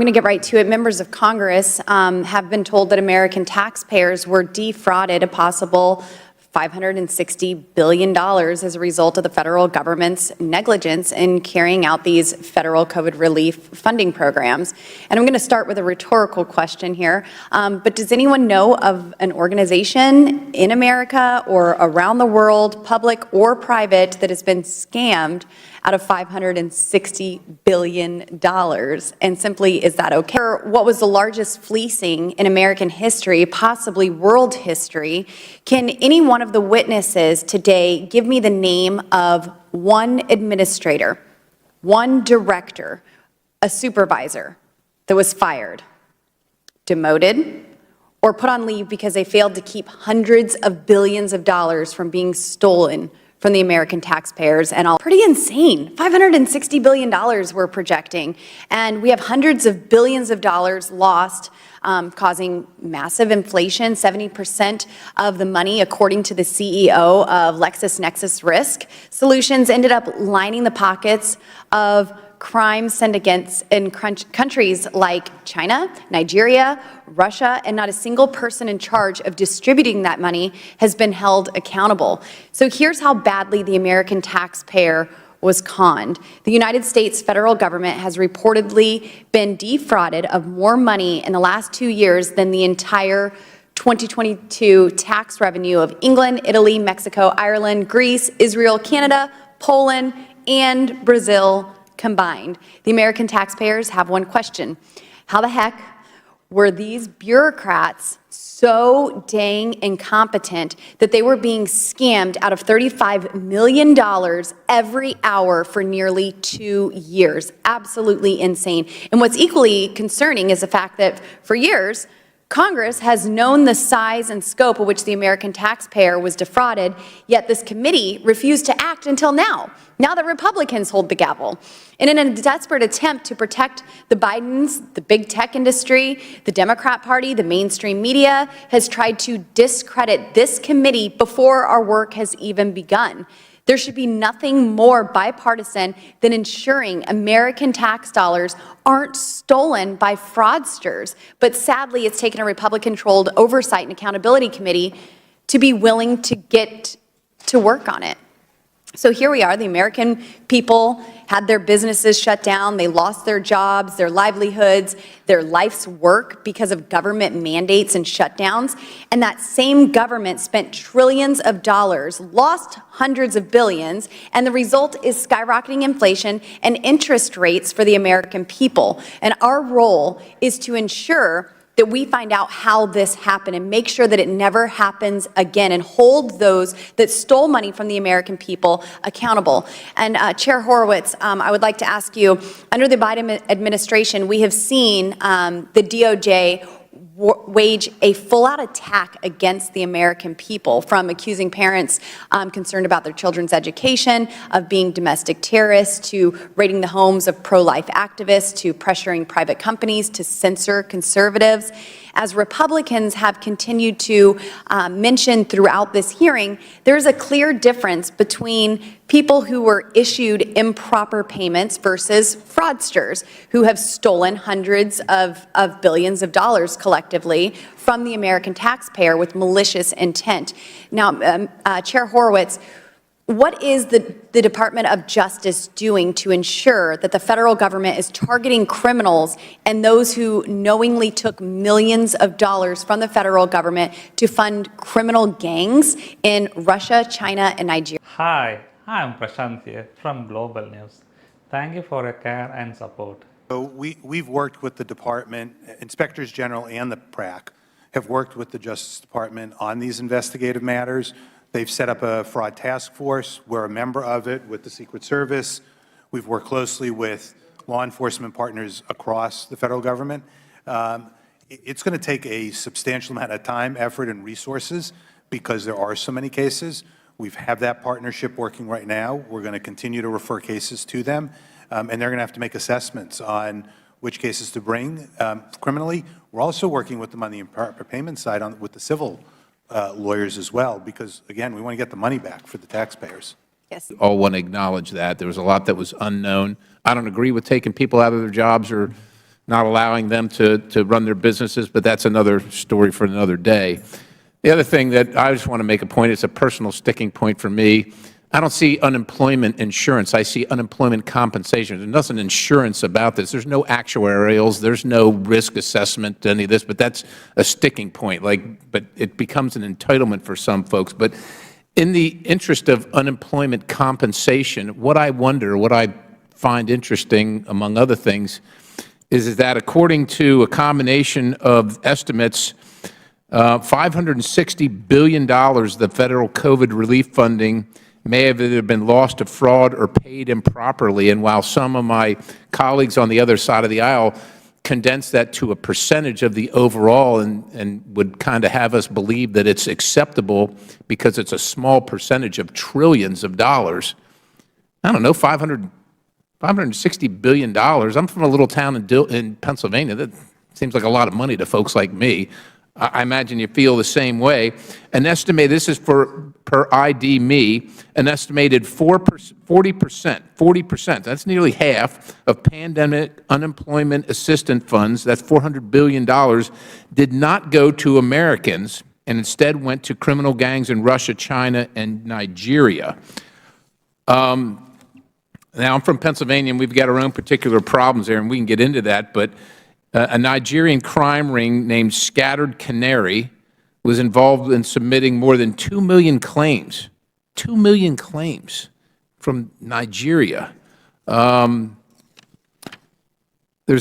I'm going to get right to it. Members of Congress have been told that American taxpayers were defrauded a possible $560 billion as a result of the federal government's negligence in carrying out these federal COVID relief funding programs. And I'm going to start with a rhetorical question here. But does anyone know of an organization in America or around the world, public or private, that has been scammed out of $560 billion? And simply, is that okay? What was the largest fleecing in American history, possibly world history? Can any one of the witnesses today give me the name of one administrator, one director, a supervisor that was fired, demoted, or put on leave because they failed to keep hundreds of billions of dollars from being stolen from the American taxpayers? And all pretty insane. $560 billion we're projecting. And we have hundreds of billions of dollars lost, causing massive inflation. 70% of the money, according to the CEO of LexisNexis Risk Solutions, ended up lining the pockets of crime syndicate in countries like China, Nigeria, Russia, and not a single person in charge of distributing that money has been held accountable. So here's how badly the American taxpayer was conned. The United States federal government has reportedly been defrauded of more money in the last 2 years than the entire 2022 tax revenue of England, Italy, Mexico, Ireland, Greece, Israel, Canada, Poland, and Brazil combined. The American taxpayers have one question: how the heck were these bureaucrats so dang incompetent that they were being scammed out of $35 million every hour for nearly 2 years? Absolutely insane. And what's equally concerning is the fact that for years, Congress has known the size and scope of which the American taxpayer was defrauded, yet this committee refused to act until now that Republicans hold the gavel. And in a desperate attempt to protect the Bidens, the big tech industry, the Democrat Party, the mainstream media has tried to discredit this committee before our work has even begun. There should be nothing more bipartisan than ensuring American tax dollars aren't stolen by fraudsters. But sadly, it's taken a Republican-controlled Oversight and Accountability Committee to be willing to get to work on it. So here we are, the American people had their businesses shut down, they lost their jobs, their livelihoods, their life's work because of government mandates and shutdowns. And that same government spent trillions of dollars, lost hundreds of billions, and the result is skyrocketing inflation and interest rates for the American people. And our role is to ensure that we find out how this happened and make sure that it never happens again and hold those that stole money from the American people accountable. And Chair Horowitz, I would like to ask you, under the Biden administration, we have seen the DOJ wage a full-out attack against the American people, from accusing parents concerned about their children's education of being domestic terrorists, to raiding the homes of pro-life activists, to pressuring private companies to censor conservatives. As Republicans have continued to mention throughout this hearing, there's a clear difference between people who were issued improper payments versus fraudsters who have stolen hundreds of billions of dollars collectively from the American taxpayer with malicious intent. Now, Chair Horowitz, what is the Department of Justice doing to ensure that the federal government is targeting criminals and those who knowingly took millions of dollars from the federal government to fund criminal gangs in Russia, China, and Nigeria? Hi, I'm Prasanth here from Global News. Thank you for your care and support. So we've worked with the department, inspectors general and the PRAC have worked with the Justice Department on these investigative matters. They've set up a fraud task force. We're a member of it with the Secret Service. We've worked closely with law enforcement partners across the federal government. It's going to take a substantial amount of time, effort, and resources because there are so many cases. We have that partnership working right now. We're going to continue to refer cases to them, and they're going to have to make assessments on which cases to bring criminally. We're also working with them on the improper payment side with the civil lawyers as well, because, again, we want to get the money back for the taxpayers. Yes. All want to acknowledge that. There was a lot that was unknown. I don't agree with taking people out of their jobs or not allowing them to run their businesses, but that's another story for another day. The other thing that I just want to make a point, it's a personal sticking point for me. I don't see unemployment insurance. I see unemployment compensation. There's nothing insurance about this. There's no actuarials. There's no risk assessment to any of this, but that's a sticking point. But it becomes an entitlement for some folks. But in the interest of unemployment compensation, what I wonder, what I find interesting, among other things, is that according to a combination of estimates, $560 billion, the federal COVID relief funding, may have either been lost to fraud or paid improperly. And while some of my colleagues on the other side of the aisle condense that to a percentage of the overall and would kind of have us believe that it's acceptable because it's a small percentage of trillions of dollars, I don't know, $560 billion. I'm from a little town in Pennsylvania. That seems like a lot of money to folks like me. I imagine you feel the same way. An estimated, this is per ID me, an estimated 40%, that's nearly half of pandemic unemployment assistance funds, that's $400 billion, did not go to Americans and instead went to criminal gangs in Russia, China, and Nigeria. Now, I'm from Pennsylvania, and we've got our own particular problems there, and we can get into that, but a Nigerian crime ring named Scattered Canary was involved in submitting more than 2 million claims, 2 million claims from Nigeria. There's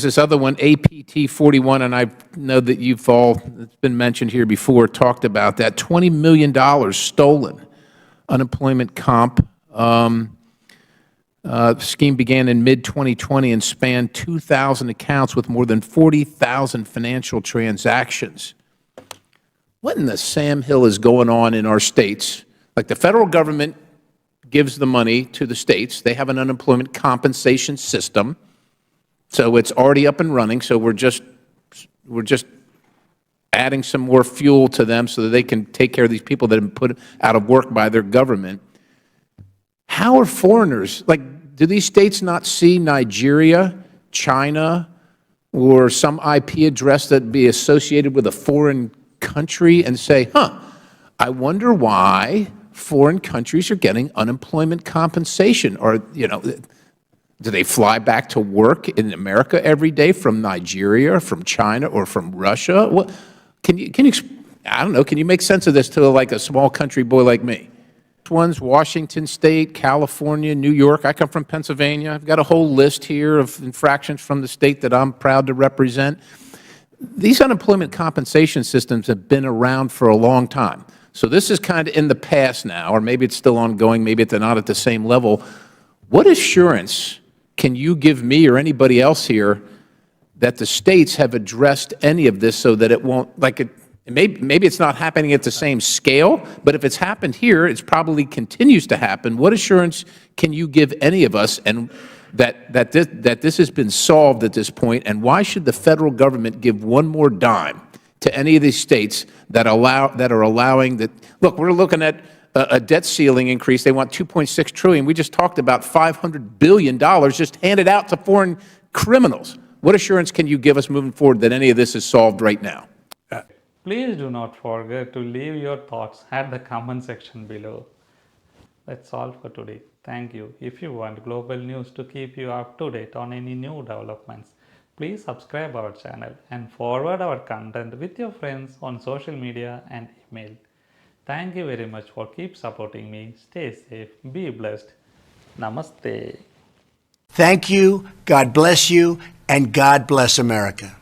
this other one, APT 41, and I know that you've all, it's been mentioned here before, talked about that, $20 million stolen unemployment comp. The scheme began in mid-2020 and spanned 2,000 accounts with more than 40,000 financial transactions. What in the Sam Hill is going on in our states? Like, the federal government gives the money to the states. They have an unemployment compensation system, so it's already up and running. So we're just adding some more fuel to them so that they can take care of these people that have been put out of work by their government. How are foreigners, like, do these states not see Nigeria, China, or some IP address that be associated with a foreign country and say, I wonder why foreign countries are getting unemployment compensation? Or, do they fly back to work in America every day from Nigeria, from China, or from Russia? What, I don't know, can you make sense of this to like a small country boy like me? Ones, Washington State, California, New York. I come from Pennsylvania. I've got a whole list here of infractions from the state that I'm proud to represent. These unemployment compensation systems have been around for a long time. So this is kind of in the past now, or maybe it's still ongoing, maybe it's not at the same level. What assurance can you give me or anybody else here that the states have addressed any of this so that it won't, maybe it's not happening at the same scale, but if it's happened here, it probably continues to happen. What assurance can you give any of us and that this has been solved at this point, and why should the federal government give one more dime to any of these states that are allowing that? Look, we're looking at a debt ceiling increase. They want $2.6 trillion. We just talked about $500 billion just handed out to foreign criminals. What assurance can you give us moving forward that any of this is solved right now? Please do not forget to leave your thoughts at the comment section below. That's all for today. Thank you. If you want global news to keep you up to date on any new developments, please subscribe our channel and forward our content with your friends on social media and email. Thank you very much for keep supporting me. Stay safe, be blessed. Namaste. Thank you, God bless you, and God bless America.